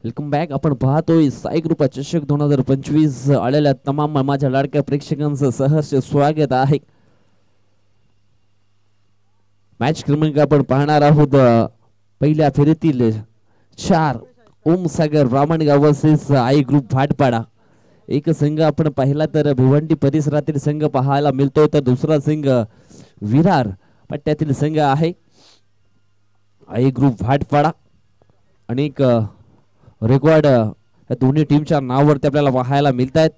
Welcome back. आपण पाहतोय साई कृपा चषक 2025 आलेल्या तमाम माझ्या लाडक्या प्रेक्षकांचं सहर्ष स्वागत आहे. मॅच क्रमांक आपण पाहणार आहोत पहिल्या फेरीतील 4 Om Sagar Brahmangaon versus I group Bhatpada. एक संघ आपण पाहिला तर भिवंडी परिसरातील संघ पाहायला मिळतोय, तर दुसरा संघ विरार पट्ट्यातील संघ आहे आई ग्रुप भाटपाडा. अनेक रेकॉर्ड या दोन्ही टीमच्या नावावरती आपल्याला पाहायला मिळत आहेत.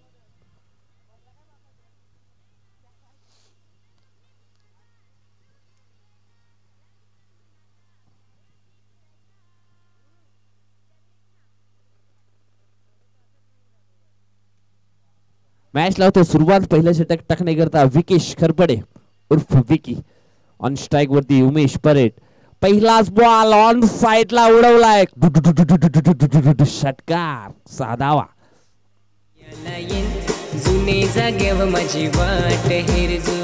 मॅच लावतो सुरुवात. पहिल्या षटक टाकण्याकरता विकेश खरपडे उर्फ विकी. ऑन स्ट्राइक वरती उमेश परेड. पहिलाच बॉल ऑन साइडला उडवलाय. षटकार, 6 धावा. जुने जागेव माझी वाट हिरजू.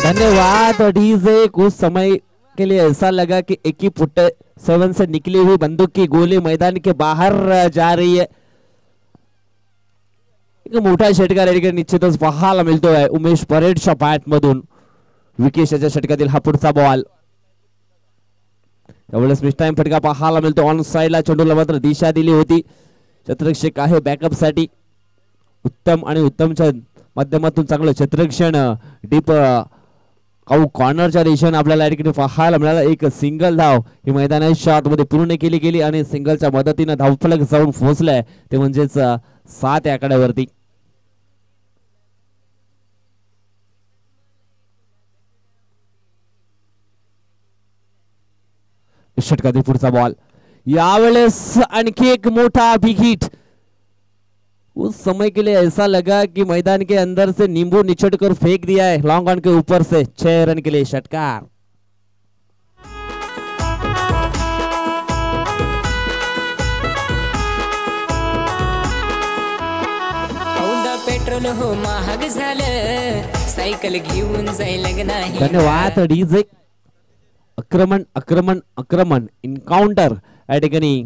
धन्यवाद डीजे. कुछ समय के लिए ऐसा लगा कि एक ही फुट 7 से निकली हुई बंदूक की गोली मैदान के बाहर जा रही है. एक मोठा षटकार निश्चितच पाहायला मिळतोय उमेश परेडच्या बॅट मधून. विकेशच्या षटकातील हा पुढचा बॉल. त्यावेळेस मिस टाइम फटका पाहायला मिळतो. ऑन साइडला चेंडूला मात्र दिशा दिली होती. क्षेत्ररक्षक आहे बॅकअप साठी उत्तम, आणि उत्तमच्या माध्यमातून चांगलं क्षेत्ररक्षण डीप कॉर्नरच्या दिशेने आपल्याला या ठिकाणी पाहायला मिळाला. एक सिंगल धाव ही मैदानाच्या आतमध्ये पूर्ण केली गेली आणि सिंगलच्या मदतीने धावफलक जाऊन पोहोचलाय, ते म्हणजेच 7 या आकड्यावरती. षटकातील पुढचा बॉल. यावेळेस आणखी एक मोठा बिग हिट. उस समय के लिए ऐसा लगा कि मैदान के अंदर से नींबू निचोड़ कर फेंक दिया है लॉन्ग ऑन के ऊपर से. 6 रन के लिए षटकार. पेट्रोल हो महाग झालं, सायकल घेऊन जायला नाही. धन्यवाद डीजे. आक्रमण आक्रमण आक्रमण इन्काउंटर या ठिकाणी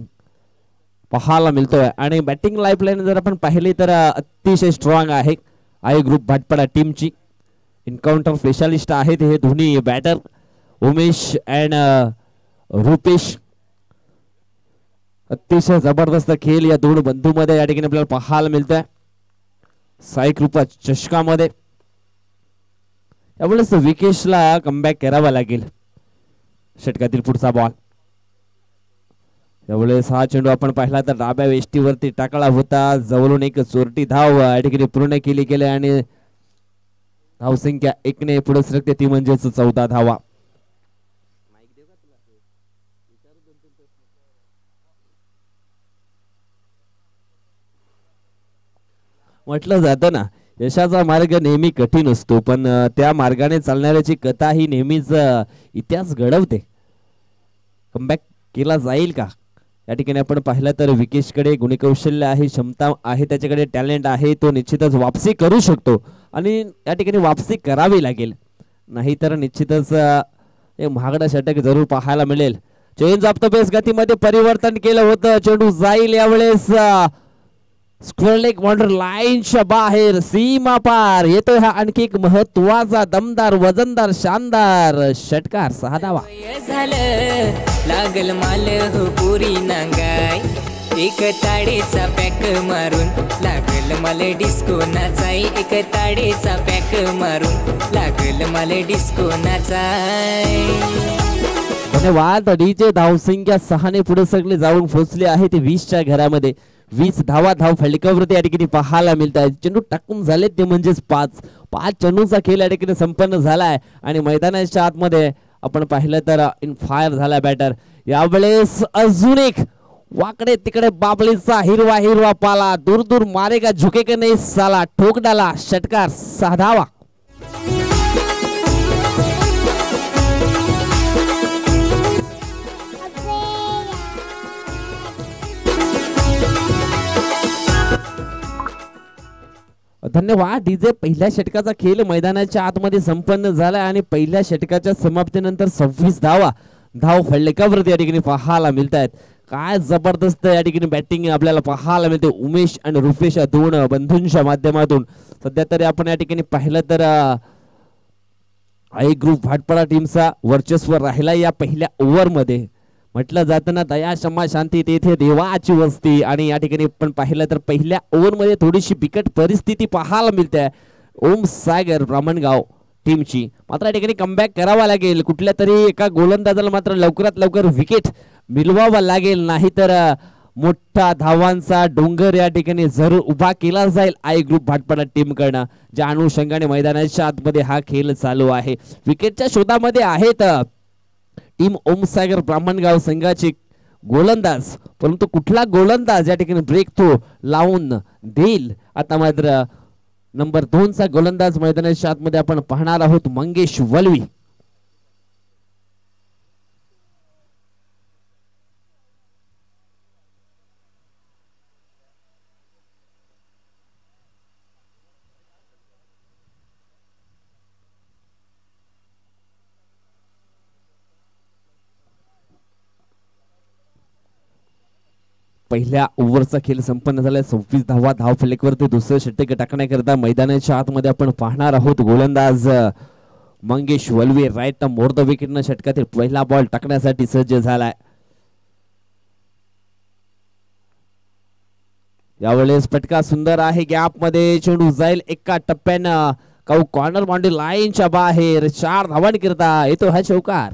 पाहायला मिळतोय. आणि बॅटिंग लाईफलाईन जर आपण पाहिली तर अतिशय स्ट्रॉंग आहे आई ग्रुप भाटपाडा टीमची. इन्काउंटर स्पेशालिस्ट आहेत हे दोन्ही बॅटर उमेश अँड रुपेश. अतिशय जबरदस्त खेळ या दोन बंधूमध्ये या ठिकाणी आपल्याला पाहायला मिळतोय साई कृपा चषकामध्ये. यावेळेस विकेशला कमबॅक करावा लागेल. षटकातील पुढचा बॉल. यावेळेस हा चेंडू आपण पाहिला तर डाव्या वेष्टीवरती टाकला होता. जवळून एक चोरटी धाव या ठिकाणी पूर्ण केली गेली आणि धावसंख्या 1 ने पुढे सरकते, ती म्हणजेच 14 धावा. म्हटलं जातं ना, यशाचा मार्ग नेहमी कठीण असतो, पण त्या मार्गाने चालणाऱ्याची कथा ही नेहमीच इतिहास घडवते. कमबॅक केला जाईल का? या ठिकाणी आपण पाहिलं तर विकेशकडे गुणकौशल्य आहे, क्षमता आहे, त्याच्याकडे टॅलेंट आहे, तो निश्चितच वापसी करू शकतो आणि या ठिकाणी वापसी करावी लागेल, नाहीतर निश्चितच महागडा षटक जरूर पाहायला मिळेल. चेंज ऑफ द पेस गतीमध्ये परिवर्तन केलं होतं. चेंडू जाईल यावेळेस स्क्वेअर लेग बॉर्डर लाईनच्या बाहेर, सीमा पार येतोय हा आणखी एक महत्वाचा दमदार वजनदार शानदार षटकार. 6 धावा. लागल माल हो पुरी नांगाय, एक ताडीचा पॅक मारून लागल मला डिस्को नाचाय, एक ताडीचा पॅक मारून लागल मला डिस्को नाचाय. धन्यवाद डीजे. धावसंख्या 6 ने पुढे सगळे जाऊन पोहोचले आहे ते 20च्या घरामध्ये. 20 धावा धाव फलकावरती या ठिकाणी पाहायला मिळत आहेत. चेंडू टाकून झाले ते म्हणजेच 5 चेंडूचा खेळ या ठिकाणी संपन्न झालाय आणि मैदानाच्या आतमध्ये आपण पाहिलं तर इन फायर झाला बॅटर. यावेळेस अजून एक वाकडे तिकडे बाबळीचा हिरवा हिरवा पाला, दूर दूर मारेगा झुकेगा नहीं साला, ठोक डाला षटकार. 6 धावा. धन्यवाद डीजे. पहिल्या षटकाचा खेळ मैदानाच्या आतमध्ये संपन्न झाला आणि पहिल्या षटकाच्या समाप्तीनंतर 26 धाव फलकावरती या ठिकाणी पाहायला मिळत आहेत. काय जबरदस्त या ठिकाणी बॅटिंग आपल्याला पाहायला मिळते उमेश आणि रुपेश या दोन बंधूंच्या माध्यमातून. सध्या तरी आपण या ठिकाणी पाहिलं तर आई ग्रुप भाटपाडा टीमचा वर्चस्व राहिला या पहिल्या ओव्हरमध्ये. म्हटलं जातं ना दया क्षमा शांती तेथे देवाची वस्ती. आणि या ठिकाणी आपण पाहिलं तर पहिल्या ओव्हरमध्ये थोडीशी बिकट परिस्थिती पाहायला मिळते ओम सागर ब्राह्मणगाव टीमची. मात्र या ठिकाणी कमबॅक करावा लागेल. कुठल्या तरी एका गोलंदाजाला मात्र लवकरात लवकर विकेट मिळवावा लागेल, नाही तर मोठा धावांचा डोंगर या ठिकाणी जरूर उभा केला जाईल आई ग्रुप भाटपाडा टीम कडनं. ज्या अनुषंगाने मैदानाच्या आतमध्ये हा खेळ चालू आहे. विकेटच्या शोधामध्ये आहेत टीम ओमसागर ब्राह्मणगाव संघाचे गोलंदाज, परंतु कुठला गोलंदाज या ठिकाणी ब्रेक थ्रो लावून देईल. आता मात्र नंबर 2 चा गोलंदाज मैदानाच्या आतमध्ये आपण पाहणार आहोत मंगेश वलवी. पहिल्या ओव्हरचा खेळ संपन्न झालाय. 26 धाव फलकावरती दुसरं षटक टाकण्याकरता मैदानाच्या आतमध्ये आपण पाहणार आहोत गोलंदाज मंगेश वलवे. राईट मोर द विकेटनं षटकातील पहिला बॉल टाकण्यासाठी सज्ज झालाय. यावेळेस फटका सुंदर आहे. गॅप मध्ये चेंडू जाईल एका टप्प्यानं काऊ कॉर्नर बाउंड्री लाईनच्या बाहेर. 4 धावांकरता येतो हा चौकार.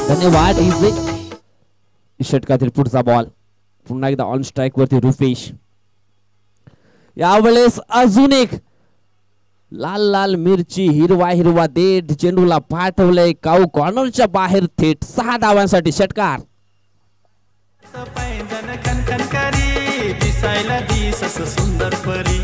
धन्यवाद. षटकातील पुढचा बॉल पुन्हा एकदा ऑन स्ट्राइक वरती रुपेश. यावेळेस अजून एक लाल लाल मिरची हिरवा देठ चेंडूला पाठवलंय काऊ कॉर्नरच्या बाहेर. थेट 6 धावांसाठी षटकार. सुंदर परी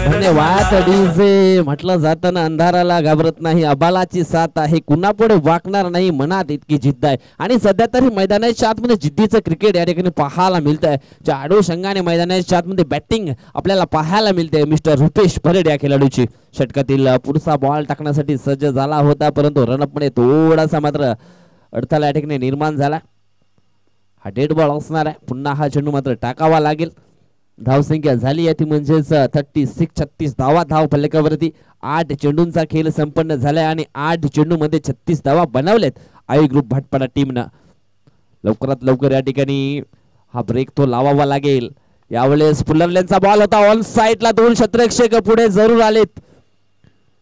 धन्यवाद डीजे. म्हटलं जातं ना अंधाराला घाबरत नाही, अबालाची साथ आहे, कुणापुढे वाकणार नाही, मनात इतकी जिद्द आहे. आणि सध्या तरी मैदानाच्या आतमध्ये जिद्दीचं क्रिकेट या ठिकाणी पाहायला मिळत आहे. ज्या आडो संघाने मैदानाच्या आतमध्ये बॅटिंग आपल्याला पाहायला मिळते मिस्टर रुपेश भरड या खेळाडूची. षटकातील पुढचा बॉल टाकण्यासाठी सज्ज झाला होता, परंतु रनअप मध्ये थोडासा मात्र अडथळा या ठिकाणी निर्माण झाला. हा डेड बॉल असणार आहे. पुन्हा हा चेंडू मात्र टाकावा लागेल. धावसंख्या झाली आहे ती म्हणजेच 36 धाव फलकावरती. 8 चेंडूंचा खेळ संपन्न झालाय आणि 8 चेंडू मध्ये 36 धावा बनवलेत आई ग्रुप भाटपाडा टीमनं. लवकरात लवकर या ठिकाणी हा ब्रेक तो लावावा लागेल. यावेळेस पुलरल्यांचा बॉल होता ऑन साइडला. 2 क्षेत्ररक्षक पुढे जरूर आलेत.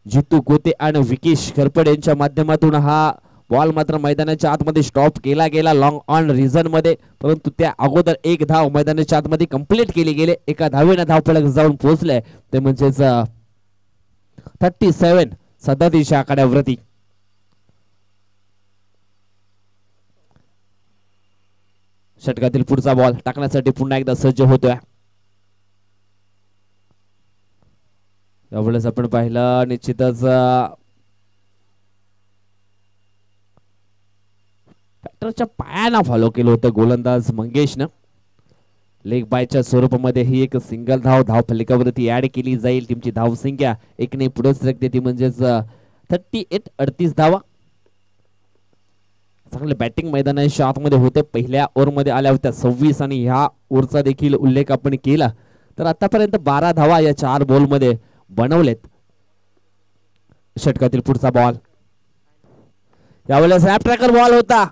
जितू गोते आणि विकेश खरपड यांच्या माध्यमातून हा बॉल मात्र मैदानाच्या आतमध्ये स्टॉप केला गेला लॉंग ऑन रिझन मध्ये, परंतु त्या अगोदर 1 धाव मैदानाच्या आतमध्ये कंप्लीट केली गेले. एका धावेनं धावफलक जाऊन पोहोचले ते म्हणजेच 37 आकड्यावरती. षटकातील पुढचा बॉल टाकण्यासाठी पुन्हा एकदा सज्ज होतोय. यावेळेस आपण पाहिलं निश्चितच फॅक्टरच्या पायाला फॉलो केलं होतं गोलंदाज मंगेशनं. लेग बायच्या स्वरूपामध्ये ही एक सिंगल धाव फलकावरती ऍड केली जाईल. टीमची धावसंख्या 1 ने पुढे सरकते ती म्हणजेच 38 धावा. चांगले बॅटिंग मैदानाच्या आतमध्ये होते. पहिल्या ओव्हरमध्ये आल्या होत्या 26 आणि ह्या ओव्हरचा देखील उल्लेख आपण केला तर आतापर्यंत 12 धावा या 4 बॉलमध्ये बनवलेत. षटकातील पुढचा बॉल यावेळेस रॅप ट्रॅकर बॉल होता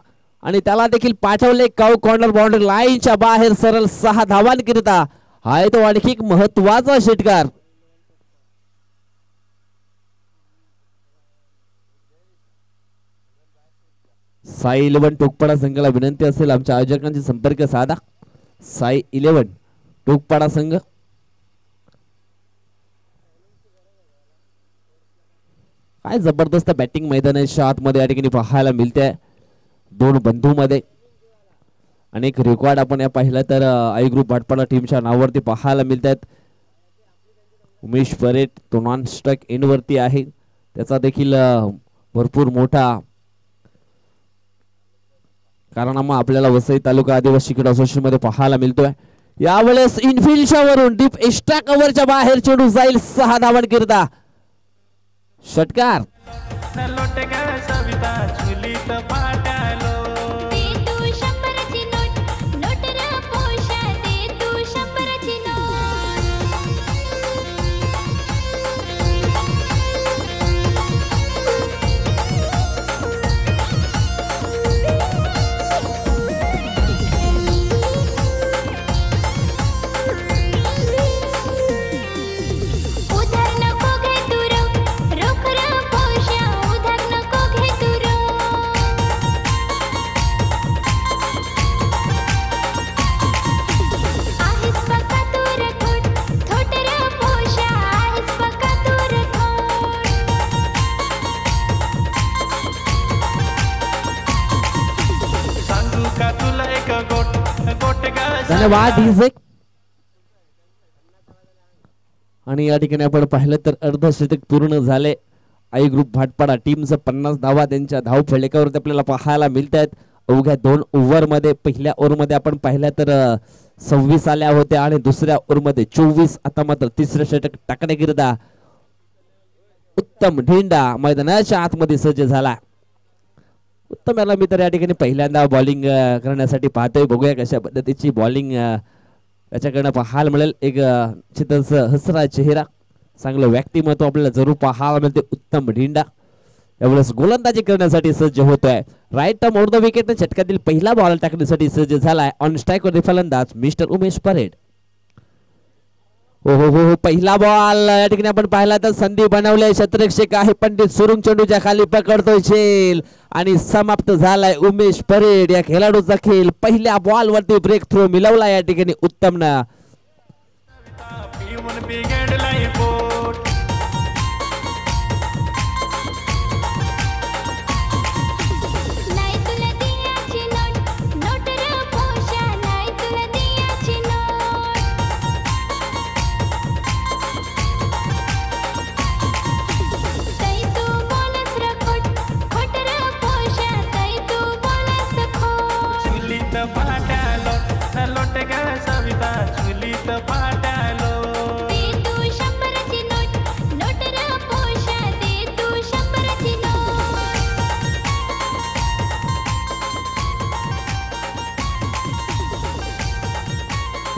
आणि त्याला देखील पाठवले काऊ कॉर्नर बाउंड्री लाईनच्या बाहेर सरळ 6 धावांकरिता. हा तो आणखी एक महत्वाचा षटकार. साई 11 टोकपाडा संघाला विनंती असेल आमच्या आयोजकांची संपर्क साधा. साई 11 टोकपाडा संघ काय जबरदस्त बॅटिंग मैदानाच्या आतमध्ये या ठिकाणी पाहायला मिळते दोन बंधू मध्ये. अनेक रेकॉर्ड आपण या पाहिलं तर आई ग्रुप भाटपाडा टीमच्या नावावरती पाहायला मिळतात. उमेश परेड तो नॉन स्ट्राइक एंड वरती आहे, त्याचा देखील भरपूर मोठा कारनामा आपल्याला वसई तालुका आदिवासी क्रीडा असोसिएशन मध्ये पाहायला मिळतोय. यावेळेस इनफिल्डच्या वरून डीप एक्स्ट्रा कव्हरच्या बाहेर चेंडू जाईल, 6 धावांकरिता षटकार. धन्यवाद डीजे. आणि या ठिकाणी आपण पाहिलं तर अर्धशतक पूर्ण झाले. आई ग्रुप भाटपाडा टीमचं 50 धावा त्यांच्या धाव फलकावरती आपल्याला पाहायला मिळत आहेत. अवघ्या 2 ओव्हर मध्ये पहिल्या ओव्हर मध्ये आपण पाहिलं तर 26 आल्या होत्या आणि दुसऱ्या ओव्हर मध्ये 24. आता मात्र तिसरं षटक टाकण्याकरिता उत्तम ढेंडा मैदानाच्या आतमध्ये सज्ज झाला. उत्तम याला मी तर या ठिकाणी पहिल्यांदा बॉलिंग करण्यासाठी पाहतोय. बघूया कशा पद्धतीची बॉलिंग त्याच्याकडनं पाहायला मिळेल. एक चित्रच हसरा चेहरा, चांगलं व्यक्तिमत्व आपल्याला जरूर पाहायला मिळते. उत्तम ढेंडा यावेळेस गोलंदाजी करण्यासाठी सज्ज होतोय. Right arm over the wicket षटकातील पहिला बॉल टाकण्यासाठी सज्ज झालाय. ऑन स्ट्राइक वर फलंदाज मिस्टर उमेश परेड. हो हो हो, पहिला बॉल या ठिकाणी आपण पाहिला तर संधी बनवले. क्षेत्ररक्षक आहे पंडित सुरुंग, चेंडूच्या खाली पकडतोय झेल आणि समाप्त झालाय. उमेश परेड या खेळाडूचा खेळ पहिल्या बॉल वरती ब्रेक थ्रो मिळवला या ठिकाणी उत्तम ना.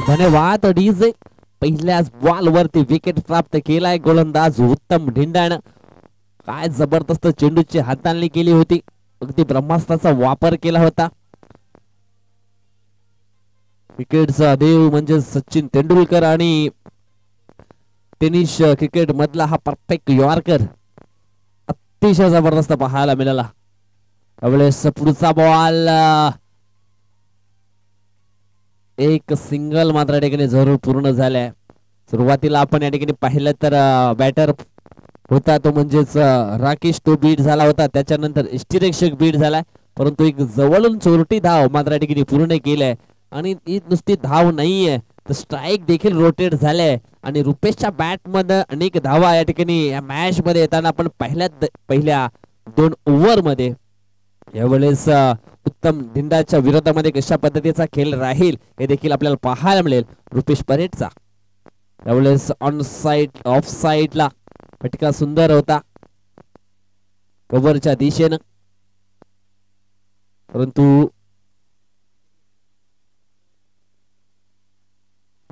धन्यवाद डीजे. पहिल्याच बॉल वरती विकेट प्राप्त केलाय गोलंदाज उत्तम ढेंडानं. काय जबरदस्त चेंडूची हाताळणी केली होती, अगदी ब्रह्मास्त्राचा वापर केला होता. क्रिकेटचा देव म्हणजे सचिन तेंडुलकर आणि टेनिस क्रिकेट मधला हा परफेक्ट यॉर्कर अतिशय जबरदस्त पाहायला मिळाला. त्यावेळेस पुढचा बॉल एक सिंगल मात्र या ठिकाणी जरूर पूर्ण झालाय. सुरुवातीला आपण या ठिकाणी पाहिलं तर बॅटर होता तो म्हणजेच राकेश, तो बीट झाला होता. त्याच्यानंतर यष्टीरक्षक बीट झालाय, परंतु एक जवळून चोरटी धाव मात्र या ठिकाणी पूर्ण केलाय. आणि ती नुसती धाव नाहीये तर स्ट्राइक देखील रोटेट झाले आणि रुपेशच्या बॅट मध्ये अनेक धावा या ठिकाणी या मॅच मध्ये येताना आपण पहिल्या 2 ओव्हर मध्ये. यावेळेस उत्तम ढेंडाच्या विरोधामध्ये कशा पद्धतीचा खेळ राहील हे देखील आपल्याला पाहायला मिळेल. रुपेश परेडचा यावेळेस ऑन साइड ऑफ साइडला फटका सुंदर होता कव्हरच्या दिशेनं, परंतु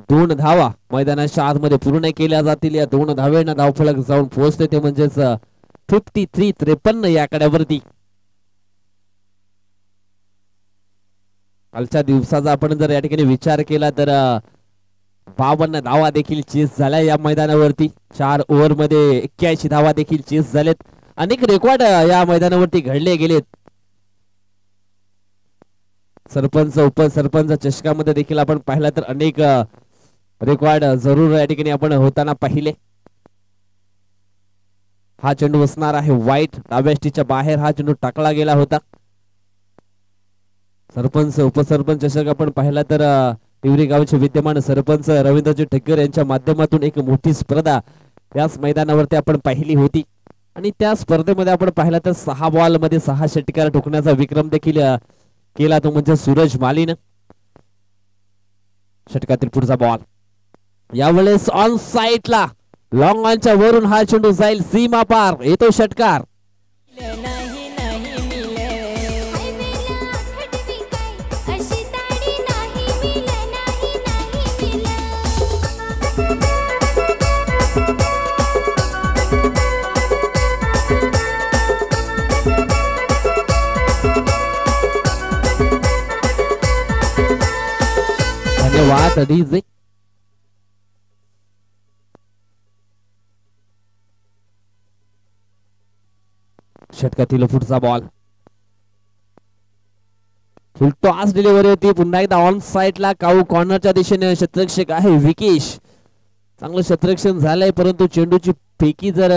2 धावा मैदानाच्या आतमध्ये पूर्ण केल्या जातील. या 2 धावेनं धावफलक जाऊन पोहोचते ते म्हणजेच 53-53 या आकड्यावरती. कालच्या दिवसाचा आपण जर या ठिकाणी विचार केला तर 52 धावा देखील चेस झाल्या या मैदानावरती. 4 ओव्हर मध्ये 81 धावा देखील चेस झालेत. अनेक रेकॉर्ड या मैदानावरती घडले गेलेत. सरपंच उपसरपंच चषकामध्ये देखील आपण पाहिला तर अनेक रेकॉर्ड जरूर या ठिकाणी आपण होताना पाहिले. हा चेंडू असणार आहे वाईट. डाव्या स्टिच्या बाहेर हा चेंडू टाकला गेला होता. सरपंच उपसरपंच चषक आपण पाहिला तर तिवरी गावचे विद्यमान सरपंच रवींद्रजी ठक्कर यांच्या माध्यमातून एक मोठी स्पर्धा याच मैदानावरती आपण पाहिली होती. आणि त्या स्पर्धेमध्ये आपण पाहिला तर 6 बॉल मध्ये 6 षटकार ठोकण्याचा विक्रम देखील केला, तो म्हणजे सूरज मालीनं. षटकातील पुढचा बॉल यावेळेस ऑन साइडला लॉंग ऑनच्या वरून हा चेंडू जाईल सीमा पार. येतो षटकार. नाही नाही मिले अशी ताडी नाही मिल नाही नाही मिल धन्यवाद डीजे. षटकातील पुढचा बॉल फुल टॉस डिलिव्हरी होती. पुन्हा एकदा ऑन साइडला काऊ कॉर्नरच्या दिशेने क्षेत्ररक्षक आहे विकेश. चांगलं क्षेत्ररक्षण झालंय, परंतु चेंडूची फेकी जर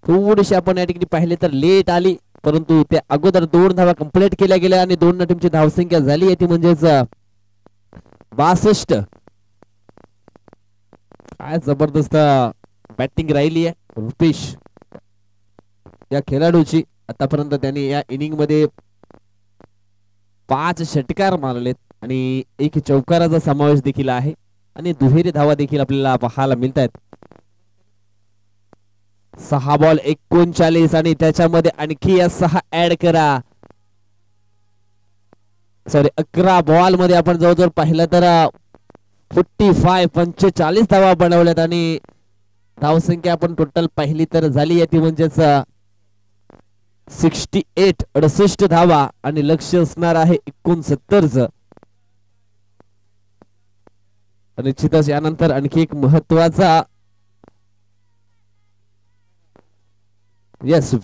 थोडीशी आपण या ठिकाणी पाहिले तर लेट आली, परंतु त्या अगोदर 2 धावा कंप्लीट केल्या गेल्या आणि 2 टीमची धावसंख्या झाली आहे ती म्हणजेच 62. काय जबरदस्त बॅटिंग राहिली आहे रुपेश या खेळाडूची. आतापर्यंत त्यांनी या इनिंग मध्ये 5 षटकार मारलेत आणि 1 चौकाराचा समावेश देखील आहे आणि दुहेरी धावा देखील आपल्याला पाहायला मिळत आहेत. 6 बॉल 39 आणि त्याच्यामध्ये आणखी 6 ऍड करा. सॉरी 11 बॉल मध्ये आपण जवळजवळ पाहिलं तर 45 धावा बनवल्यात आणि धावसंख्या आपण टोटल पाहिली तर झाली आहे ती म्हणजेच 68 धावा आणि लक्ष असणार आहे 69चं. निश्चितच यानंतर आणखी एक महत्वाचा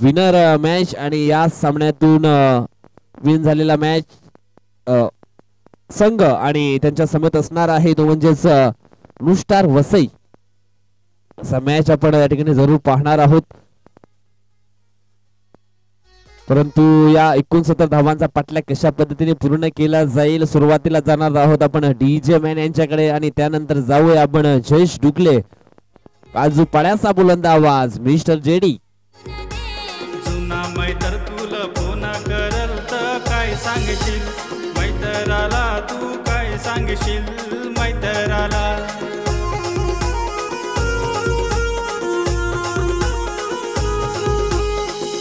विनर मॅच आणि या सामन्यातून विन झालेला मॅच संघ आणि त्यांच्या समेत असणार आहे तो म्हणजेच ब्लू स्टार वसई. असा मॅच आपण या ठिकाणी जरूर पाहणार आहोत. परंतु या 69 धावांचा पाठलाग कशा पद्धतीने पूर्ण केला जाईल. सुरुवातीला जाणार आहोत आपण डीजे मॅन यांच्याकडे आणि त्यानंतर जाऊया आपण जयेश डुगले. बाजू पाड्याचा बुलंद आवाज मिस्टर जेडी. जुना मैतर तुला फोन करल तर काय सांगशील मैतराला, तू काय सांगशील मैतराला.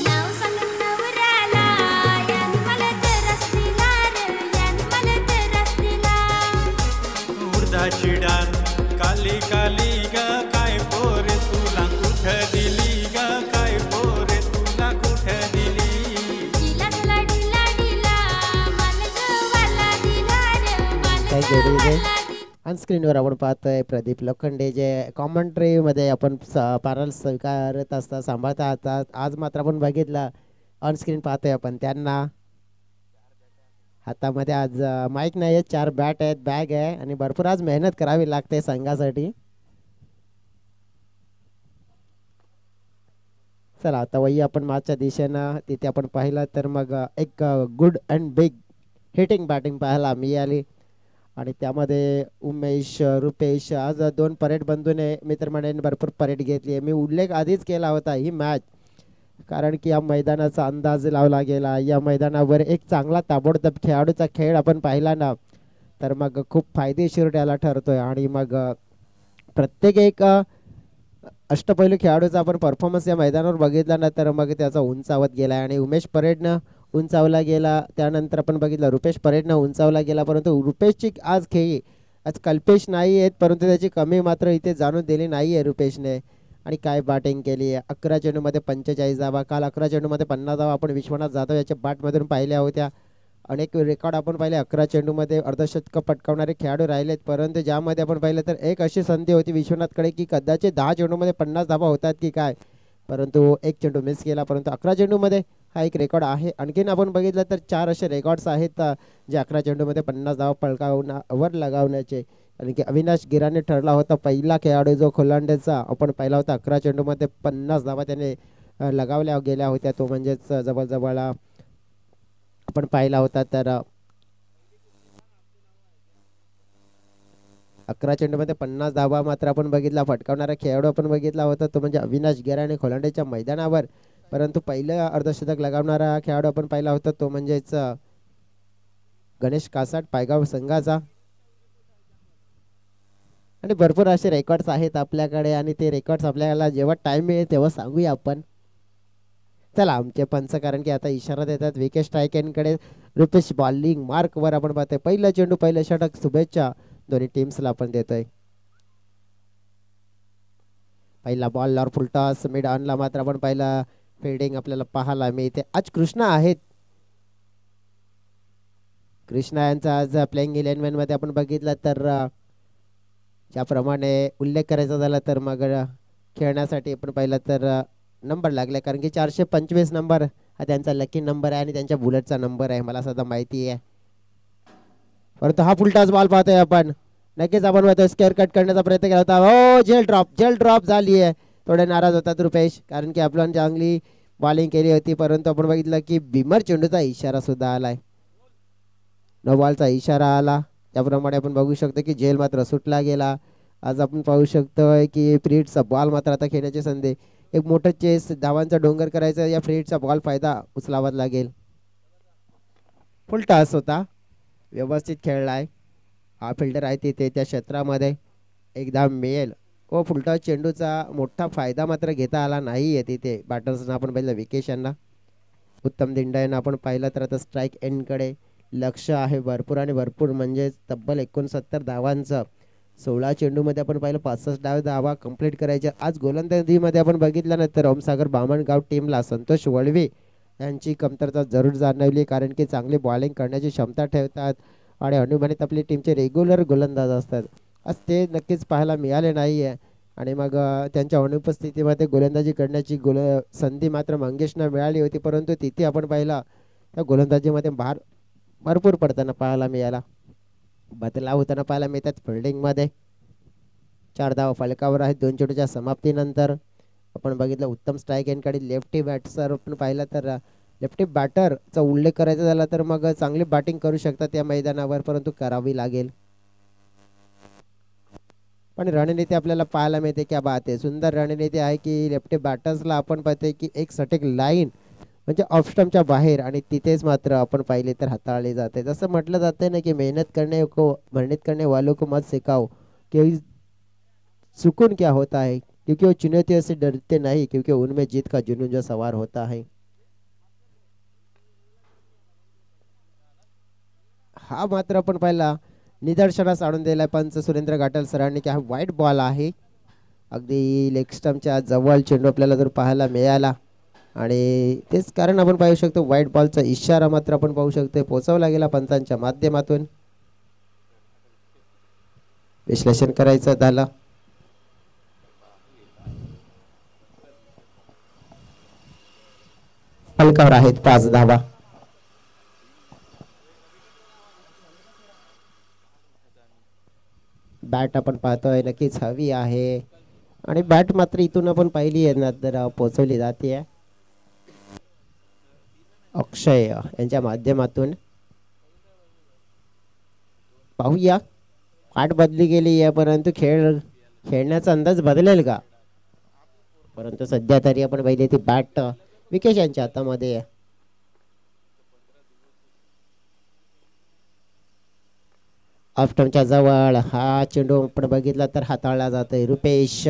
नाव सांग नवऱ्याला यान मला तरसलीला रे यान मला तरसलीला उडदाची डाळ काली काली ग काय पोरे तुला कुठ दिली ग काय पोरे तुला कुठ दिली. दिला तुला दिला दिला मला जवाला दिला रे मला जवाला दिला. ऑन स्क्रीनवर आपण पाहतोय प्रदीप लोखंडे जे कॉमेंट्री मध्ये आपण पॅनल स्वीकारत असतात सांभाळता असतात. आज मात्र आपण बघितलं ऑन स्क्रीन पाहतोय आपण त्यांना हातामध्ये आज माईक नाही आहे, 4 बॅट आहेत, बॅग आहे आणि भरपूर आज मेहनत करावी लागते संघासाठी. चला आता वही आपण मागच्या दिशेनं तिथे आपण पाहिलं तर मग एक good and big hitting batting पाहायला मिळाली आणि त्यामध्ये उमेश रुपेश आज 2 परेड बंधूने मित्रमंडळीने भरपूर परेड घेतली आहे. मी उल्लेख आधीच केला होता ही मॅच कारण की या मैदानाचा अंदाज लावला गेला. या मैदानावर एक चांगला ताबडतोब खेळाडूचा खेळ आपण पाहिला ना तर मग खूप फायदेशीर त्याला ठरतोय आणि मग प्रत्येक एक अष्टपैलू खेळाडूचा आपण परफॉर्मन्स या मैदानावर बघितला ना तर मग त्याचा उंचावत गेला आणि उमेश परेडनं उंचावला गेला. त्यानंतर आपण बघितलं रुपेश परेडनं उंचावला गेला, परंतु रुपेशची आज खेळी आज कल्पेश नाही आहेत परंतु त्याची कमी मात्र इथे जाणून दिली नाही आहे रुपेशने. आणि काय बॅटिंग केली आहे. 11 चेंडूमध्ये 45 धावा. काल 11 चेंडूमध्ये 50 धावा आपण विश्वनाथ जाधव याच्या बॅटमधून पाहिल्या होत्या. अनेक रेकॉर्ड आपण पाहिले 11 चेंडूमध्ये अर्धशतक पटकावणारे खेळाडू राहिलेत, परंतु ज्यामध्ये आपण पाहिलं तर एक अशी संधी होती विश्वनाथकडे की कदाचित 10 चेंडूमध्ये 50 धावा होतात की काय, परंतु एक चेंडू मिस केला. परंतु 11 चेंडूमध्ये हा एक रेकॉर्ड आहे. आणखीन आपण बघितलं तर 4 असे रेकॉर्ड्स आहेत जे 11 चेंडूमध्ये 50 धावा पळकावण्यावर लगावण्याचे. कारण की अविनाश गिराने ठरला होता पहिला खेळाडू जो कोल्हांडेचा आपण पाहिला होता. 11 चेंडूमध्ये 50 धावा त्याने लगावल्या गेल्या होत्या. तो म्हणजेच जवळजवळ आपण पाहिला होता तर 11 चेंडूमध्ये 50 धावा मात्र आपण बघितला. फटकावणारा खेळाडू आपण बघितला होता तो म्हणजे अविनाश गिराने खोलांडेच्या मैदानावर. परंतु पहिलं अर्धशतक लगावणारा खेळाडू आपण पाहिला होता तो म्हणजेच गणेश कासाट पायगाव संघाचा. आणि भरपूर असे रेकॉर्ड्स आहेत आपल्याकडे आणि ते रेकॉर्ड्स आपल्याला जेव्हा टाइम मिळेल तेव्हा सांगूया आपण. चला आमचे पंच कारण की आता इशारा देतात विकेट स्ट्रायकरकडे. रुपेश बॉलिंग मार्क वर आपण पाहतोय. पहिला चेंडू पहिलं षटक शुभेच्छा दोन्ही टीम्सला आपण देतोय. पहिला बॉलवर फुलटॉस मिड ऑनला मात्र आपण पहिला फिल्डिंग आपल्याला पाहायला मिळते. आज कृष्णा आहेत. कृष्णा यांचा आज प्लेइंग 11 मध्ये आपण बघितलं तर ज्याप्रमाणे उल्लेख करायचा झाला तर मग खेळण्यासाठी आपण पाहिलं तर नंबर लागले कारण की 425 नंबर हा त्यांचा लकी नंबर आहे आणि त्यांच्या बुलेटचा नंबर आहे मला सुद्धा माहिती आहे. परंतु हा फुलटॉस बॉल पाहतोय आपण. नक्कीच आपण पाहतोय स्केअर कट करण्याचा प्रयत्न केला होता. हो जेल ड्रॉप झाली आहे. थोडे नाराज होतात रुपेश कारण की आपण चांगली बॉलिंग केली होती. परंतु आपण बघितलं की बिमर चेंडूचा इशारा सुद्धा आलाय. नो बॉलचा इशारा आला. त्याप्रमाणे आपण बघू शकतो की झेल मात्र सुटला गेला. आज आपण पाहू शकतोय की फ्रीडचा बॉल मात्र आता खेळण्याची संधी. एक मोठं चेस धावांचा डोंगर करायचा. या फ्रीडचा बॉल फायदा उचलावा लागेल. फुल टॉस होता. व्यवस्थित खेळलाय. हा फिल्डर आहे तिथे त्या क्षेत्रामध्ये एकदा मिळेल व फुलटॉस चेंडूचा मोठा फायदा मात्र घेता आला नाही आहे तिथे बॅटर्सना आपण पाहिलं विकेश यांना. उत्तम दिंडा यांना आपण पाहिलं तर आता स्ट्राईक एंडकडे लक्ष आहे भरपूर आणि भरपूर म्हणजे तब्बल 69 धावांचं. 16 चेंडूमध्ये आपण पाहिलं 65 धावा कंप्लीट करायच्या. आज गोलंदाजीमध्ये आपण बघितलं ना तर ओमसागर बामणगाव टीमला संतोष वळवे यांची कमतरता जरूर जाणवली कारण की चांगली बॉलिंग करण्याची क्षमता ठेवतात आणि अनुमानित आपली टीमचे रेग्युलर गोलंदाज असतात. आज ते नक्कीच पाहायला मिळाले नाही आहे आणि मग त्यांच्या अनुपस्थितीमध्ये गोलंदाजी करण्याची संधी मात्र मंगेशना मिळाली होती. परंतु तिथे आपण पाहिला त्या गोलंदाजीमध्ये भरपूर पडताना पाहायला मिळाला. बदलाव होताना पाहायला मिळतात. फिल्डिंगमध्ये 4 धावा फलकावर आहेत 2 चेंडूच्या समाप्तीनंतर. आपण बघितलं उत्तम स्ट्राईक एंडकडे लेफ्टी बॅट्सर आपण पाहिलं तर लेफ्टी बॅटरचा उल्लेख करायचा झाला तर मग चांगली बॅटिंग करू शकतात या मैदानावर परंतु करावी लागेल. पण रणनीती आपल्याला पाहायला मिळते क्या बात आहे. सुंदर रणनीती आहे की लेफ्टी बॅटर्सला आपण पाहतोय की एक सटीक लाईन म्हणजे ऑफ स्टंपच्या बाहेर आणि तिथेच मात्र आपण पाहिले तर हाताळले जाते. जसं म्हटलं जाते ना की मेहनत करने वालों को मत सिखाओ कि सुकून क्या होता है क्योंकि वो चुनौतियों से डरते नहीं क्योंकि उनमें जीत का जुनून जो सवार होता है. हा मात्र आपण पाहिला निदर्शनास आणून दिलाय पंच सुरेंद्र घाटल सरांनी की हा वाईट बॉल आहे. अगदी लेग स्टंपच्या जवळ चेंडू आपल्याला जर पाहायला मिळाला आणि तेच कारण आपण पाहू शकतो व्हाईट बॉलचा इशारा मात्र आपण पाहू शकतो पोहोचवला गेला पंचांच्या माध्यमातून. विश्लेषण करायचं झालं फलकावर आहेत 5 धावा. बॅट आपण पाहतोय नक्कीच हवी आहे आणि बॅट मात्र इथून आपण पाहिली आहे ना तर पोहोचवली जाते अक्षय यांच्या माध्यमातून. पाहूया पाठ बदली गेली आहे परंतु खेळण्याचा अंदाज बदलेल का. परंतु सध्या तरी आपण पाहिली ती बॅट विकेश यांच्या हातामध्ये आहे. ऑफस्टंपच्या जवळ हा चेंडू आपण बघितला तर हाताळला जातोय. रुपेश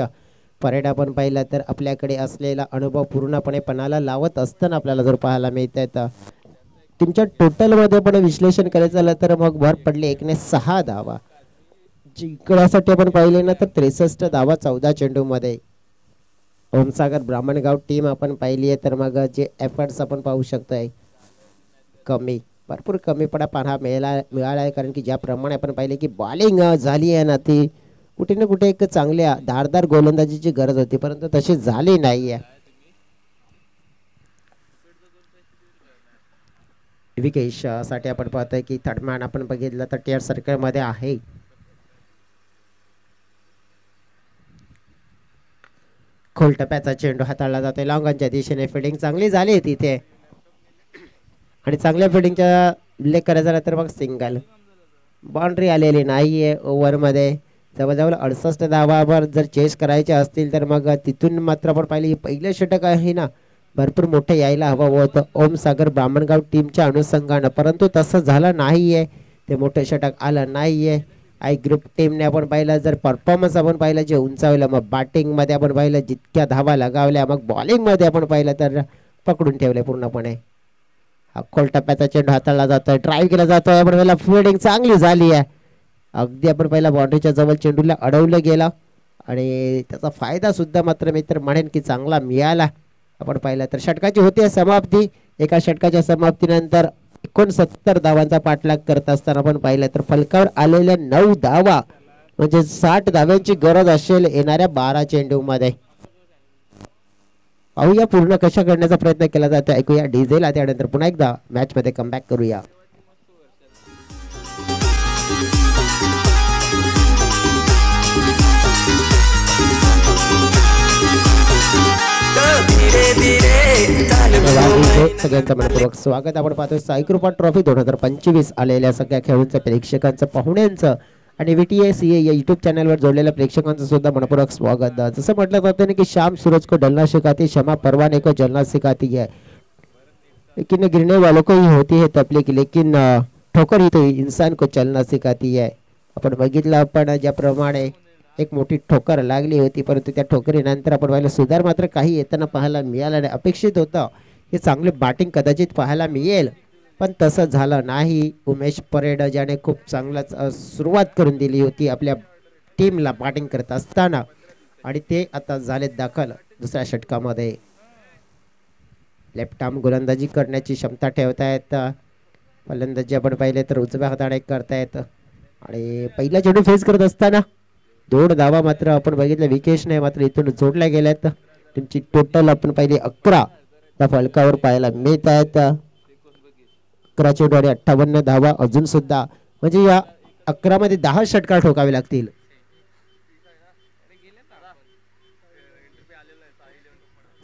परेड आपण पाहिला तर आपल्याकडे असलेला अनुभव पूर्णपणे पणाला लावत असताना आपल्याला जर पाहायला मिळत आहे. तुमच्या टोटलमध्ये पण विश्लेषण करायचं झालं तर मग भर पडले 106 धावा. जिंकण्यासाठी आपण पाहिले ना तर 63 धावा 14 चेंडूमध्ये. ओमसागर ब्राह्मणगाव टीम आपण पाहिली आहे तर मग जे एफर्ट्स आपण पाहू शकतोय भरपूर कमीपणा पाहा मिळाला आहे कारण की ज्याप्रमाणे आपण पाहिले की बॉलिंग झाली आहे ना ती कुठे ना कुठे एक चांगल्या धारदार गोलंदाजीची गरज होती परंतु तशी झाली नाही आहे. विकेश साठी आपण पाहतोय की थर्ड मॅन आपण बघितलं तर टियर सर्कल मध्ये आहे. खोल टप्प्याचा चेंडू हाताळला जातोय लॉंगॉनच्या दिशेने. फिल्डिंग चांगली झाली आहे तिथे आणि चांगल्या फिल्डिंगचा उल्लेख करायचा झाला तर मग सिंगल. बाउंड्री आलेली नाहीये ओव्हरमध्ये. जवळजवळ 68 धावावर जर चेस करायचे असतील तर मग तिथून मात्र आपण पाहिले पहिलं षटक आहे ना भरपूर मोठे यायला हवं होतं ओम सागर ब्राह्मणगाव टीमच्या अनुषंगानं, परंतु तसं झालं नाहीये. ते मोठे षटक आलं नाहीये. आय ग्रुप टीमने आपण पाहिलं जर परफॉर्मन्स आपण पाहिलं जे उंचावलं, मग बॅटिंगमध्ये आपण पाहिलं जितक्या धावा लगावल्या, मग बॉलिंगमध्ये आपण पाहिलं तर पकडून ठेवले पूर्णपणे. हा खोल टप्प्याचा चेंडू हाताळला जातोय, ड्राईव्ह केला जातोय. आपण पहिला फिल्डिंग चांगली झाली आहे. अगदी आपण पहिला बाउंड्रीच्या जवळ चेंडूला अडवलं गेला आणि त्याचा फायदा सुद्धा मात्र मी तर म्हणेन की चांगला मिळाला. आपण पाहिलं तर षटकाची होती समाप्ती. एका षटकाच्या समाप्तीनंतर 69 धावांचा पाठलाग करत असताना आपण पाहिलं तर फलकावर आलेल्या 9 धावा म्हणजे 60 धाव्यांची गरज असेल येणाऱ्या 12 चेंडूमध्ये. पाहूया पूर्ण कशा करण्याचा प्रयत्न केला जातो. ऐकूया डीजेला, त्यानंतर पुन्हा एकदा मॅच मध्ये कमबॅक करूया. सगळ्यांचं मनपूर्वक स्वागत. आपण पाहतोय साईकृपा ट्रॉफी 2025 आलेल्या सगळ्या खेळाडूंचं, प्रेक्षकांचं, पाहुण्यांचं आणि VTACA या युट्यूब चॅनलवर जोडलेल्या प्रेक्षकांचं सुद्धा मनपूर्वक स्वागत. जसं म्हटलं जातं ना की शाम सूरज को ढलना सिखाती, क्षमा परवाने को जलना सिखाती है, लेकिन गिरने वालों को ही होती है तकलीफ, लेकिन ठोकर ही तो इंसान को चलना सिखाती है. आपण बघितलं आपण ज्याप्रमाणे एक मोठी ठोकर लागली होती, परंतु त्या ठोकरीनंतर आपण पाहिलं सुधार मात्र काही येताना पाहायला मिळाला नाही. अपेक्षित होतं हे चांगले बॅटिंग कदाचित पाहायला मिळेल, पण तसं झालं नाही. उमेश परेड ज्याने खूप चांगलाच सुरुवात करून दिली होती आपल्या टीमला बॅटिंग करत असताना, आणि ते आता झालेत दाखल दुसऱ्या षटकामध्ये. लेफ्ट आर्म गोलंदाजी करण्याची क्षमता ठेवतायत फलंदाजी. आपण पाहिले तर उजव्या हाताने करतायत आणि पहिला चेंडू फेस करत असताना 2 धावा मात्र आपण बघितलं विकेशने मात्र इथून जोडल्या गेल्यात. टीमची टोटल आपण पाहिली 11 त्या फलकावर पाहायला मिळत आहेत. 11 चेंडू आणि 58 धावा अजून सुद्धा, म्हणजे या 11 मध्ये 10 षटकार ठोकावे लागतील.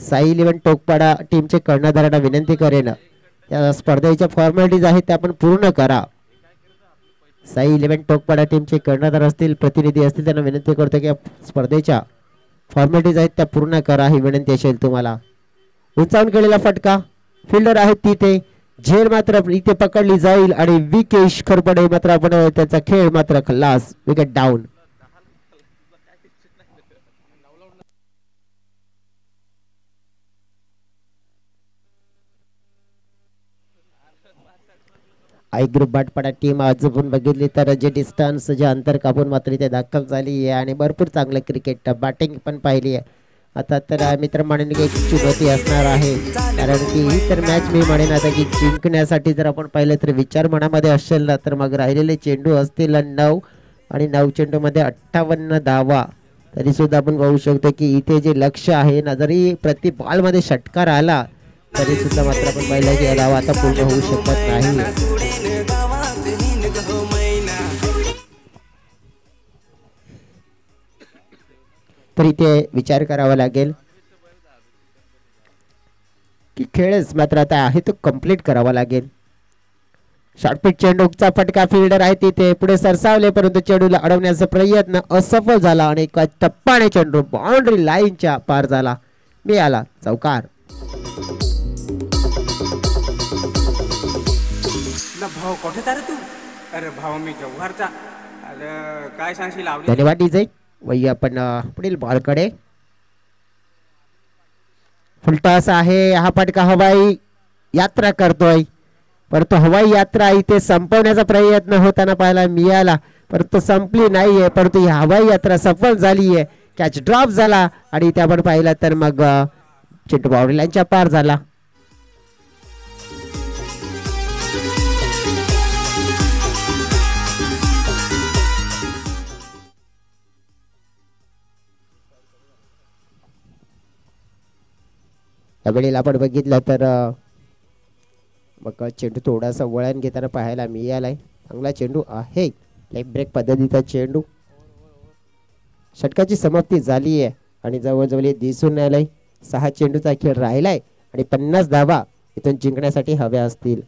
साई 11 टोकपाडा टीमचे कर्णधारांना विनंती करेन त्या स्पर्धेच्या फॉर्मॅलिटीज आहेत त्या आपण पूर्ण करा. साई 11 टोकपाडा टीमचे कर्णधार असतील, प्रतिनिधी असतील, त्यांना विनंती करतो की स्पर्धेच्या फॉर्मॅलिटीज आहेत त्या पूर्ण करा, ही विनंती असेल तुम्हाला. उंचावून केलेला फटका, फिल्डर आहेत तिथे, झेल मात्र इथे पकडली जाईल आणि विकेश खरपडे मात्र आपण त्याचा खेळ मात्र खल्लास, wicket down. I group Bhatpada team आज आपण बघितली तर जे डिस्टन्स जे अंतर कापून मात्र इथे दाखल झाली आहे आणि भरपूर चांगलं क्रिकेट बॅटिंग पण पाहिली आहे. आता तर मित्र म्हणेन की एक चुनौती असणार आहे, कारण की ही तर मॅच मी म्हणेन आता की जिंकण्यासाठी जर आपण पाहिलं तर विचार मनामध्ये असेल ना तर मग राहिलेले चेंडू असतील 9 आणि 9 चेंडूमध्ये 58 धावा. तरी सुद्धा आपण पाहू शकतो की इथे जे लक्ष आहे ना, जरी प्रति बॉलमध्ये षटकार आला तरी सुद्धा मात्र आपण पाहिलं की धावा आता पूर्ण होऊ शकत नाही. तर इथे विचार करावा लागेल की खेळच मात्र आता आहे तो कंप्लीट करावा लागेल. शॉर्टपिच चेंडूचा फटका, फिल्डर आहे तिथे पुढे सरसावले, परंतु चेंडूला अडवण्याचा प्रयत्न असफल झाला आणि एका टप्पाने चेंडू बाउंड्री लाईनच्या पार झाला, मिळाला चौकार. भाऊ कुठे तारे तू? अरे भाऊ मी जव्हारचा. अरे काय सांगशील? धन्यवाद डीजे. वही आपण पुढील बॉलकडे फुलटॉस आहे. हा फटका हवाई यात्रा करतोय, परंतु हवाई यात्रा इथे संपवण्याचा प्रयत्न होताना पाहायला मिळाला, परंतु संपली नाहीये. परंतु ही हवाई यात्रा सफल झाली आहे. कॅच ड्रॉप झाला आणि इथे आपण पाहिलं तर मग चेंडू बाउंड्री लाईनच्या पार झाला. त्यावेळी आपण बघितलं तर मग चेंडू थोडासा वळण घेताना पाहायला मिळालाय. चांगला चेंडू आहे, लेग ब्रेक पद्धतीचा चेंडू. षटकाची समाप्ती झाली आहे आणि जवळजवळ हे दिसून आलंय 6 चेंडूचा खेळ राहिलाय आणि 50 धावा इथून जिंकण्यासाठी हव्या असतील.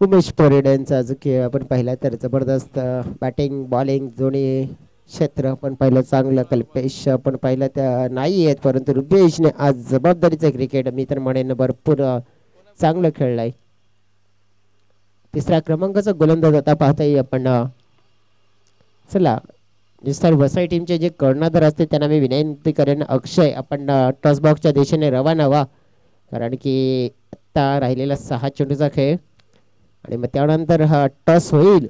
उमेश परेड यांचा जो खेळ आपण पाहिला तर जबरदस्त बॅटिंग बॉलिंग दोन्ही क्षेत्र आपण पाहिलं चांगलं. कल्पेश आपण पाहिलं त्या नाही आहेत परंतु रुपेशने आज जबाबदारीचं क्रिकेट मी तर म्हणेन भरपूर चांगलं खेळलाय. तिसऱ्या क्रमांकाचा गोलंदाज आता पाहताय आपण. चला सर वसई टीमचे जे कर्णधार असते त्यांना मी विनंती करेन अक्षय आपण टॉस बॉक्सच्या दिशेने रवाना व्हा कारण की आता राहिलेला 6 चेंडूचा खेळ आणि मग त्यानंतर हा टॉस होईल.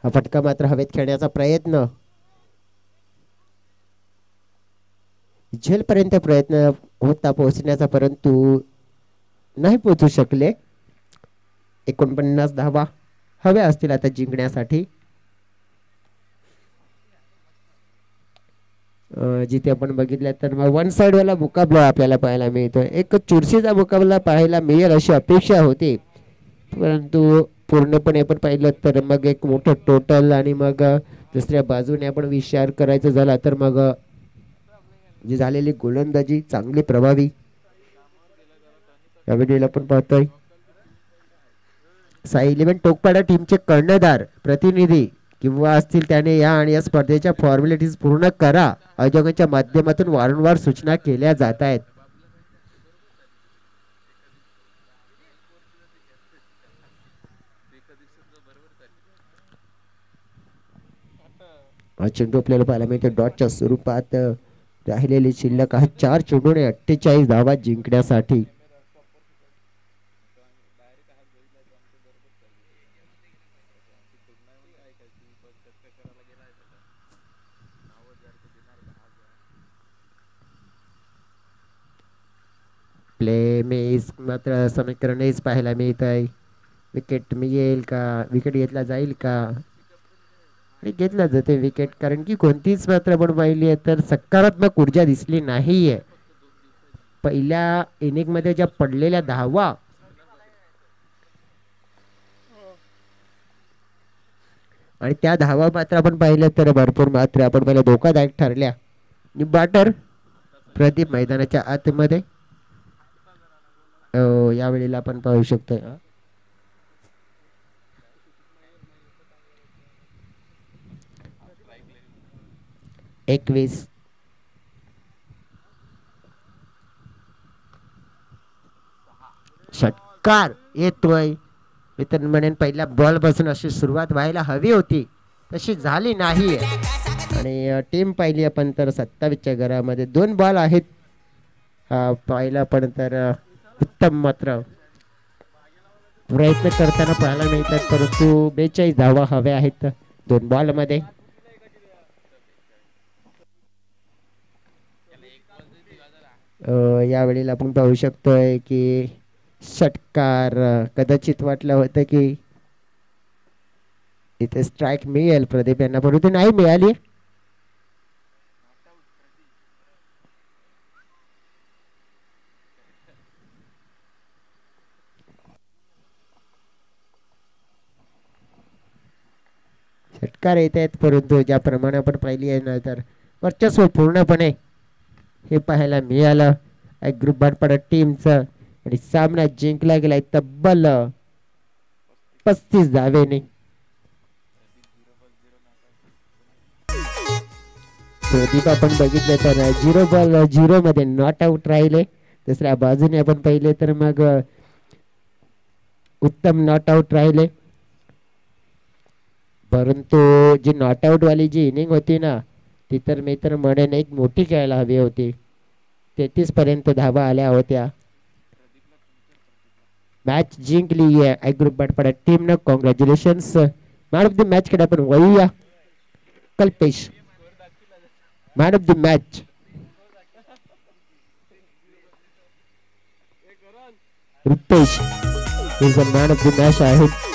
हा फटका मात्र हवेत खेळण्याचा प्रयत्न झेलपर्यंत प्रयत्न होता पोहोचण्याचा परंतु नाही पोहोचू शकले. 49 धावा हव्या असतील आता जिंकण्यासाठी. जिथे आपण बघितलं तर मग वन साइड वाला मुकाबला आपल्याला पाहायला मिळतो. एक चुरशीचा मुकाबला पाहायला मिळेल अशी अपेक्षा होती परंतु पूर्णपणे आपण पाहिलं तर मग एक मोठं टोटल आणि मग दुसऱ्या बाजूने आपण विचार करायचं झाला तर मग जी झालेली गोलंदाजी चांगली प्रभावी यावेळेला आपण पाहतोय. साई 11 टोकपाडा टीमचे कर्णधार प्रतिनिधी किंवा असतील त्याने या आणि या स्पर्धेच्या फॉर्मॅलिटीज पूर्ण करा आयोजकांच्या माध्यमातून वारंवार सूचना केल्या जात आहेत. हा चेंडू आपल्याला पाहायला मिळतो डॉटच्या स्वरूपात. राहिलेली शिल्लक आहे 4 चेंडूने 48 धावा जिंकण्यासाठी. प्ले मेस मात्र समीकरणच पाहायला मिळत आहे. विकेट मिळेल का विकेट घेतला जाईल का घेतला जाते विकेट कारण की कोणतीच मात्र आपण पाहिली आहे तर सकारात्मक ऊर्जा दिसली नाहीये. पहिल्या इनिंग मध्ये ज्या पडलेल्या धावा आणि त्या धावा मात्र आपण पाहिल्या तर भरपूर मात्र आपण पहिल्या धोकादायक ठरल्या. बॅटर प्रदीप मैदानाच्या आतमध्ये यावेळेला आपण पाहू शकतो 21 षटकार येतोय. मी तर म्हणेन पहिल्या बॉल पासून अशी सुरुवात व्हायला हवी होती तशी झाली नाही आणि टीम पाहिली आपण तर 27च्या घरामध्ये 2 बॉल आहेत. पाहिला पण तर उत्तम मात्र प्रयत्न करताना पाहायला मिळतात परंतु 42 धावा हव्या आहेत 2 बॉल मध्ये. यावेळेला आपण पाहू शकतोय की षटकार कदाचित वाटलं होतं की इथे स्ट्राइक मिळेल प्रदीप यांना परंतु नाही मिळाली. षटकार येत आहेत परंतु ज्याप्रमाणे आपण पाहिली आहे ना तर वर्चस्व पूर्णपणे हे पाहायला मिळालं ग्रुप बारपाडा टीमचं आणि सामना जिंकला गेलाय तब्बल 35 धावेने. प्रदीप आपण बघितलं तर 0 बॉल 0 मध्ये नॉट आउट राहिले. दुसऱ्या बाजूने आपण पाहिले तर मग उत्तम नॉट आउट राहिले परंतु जी नॉट आउट वाली जी इनिंग होती ना ती तर मी तर म्हणेन एक मोठी खेळायला हवी होती. 33 पर्यंत धावा आल्या होत्या मॅच जिंकली आहे आय ग्रुप बटपाडा टीमनं. Congratulations. Man of the match कडे आपण वळूया. Kalpesh man of the match. Rupesh is the man of the match आहे.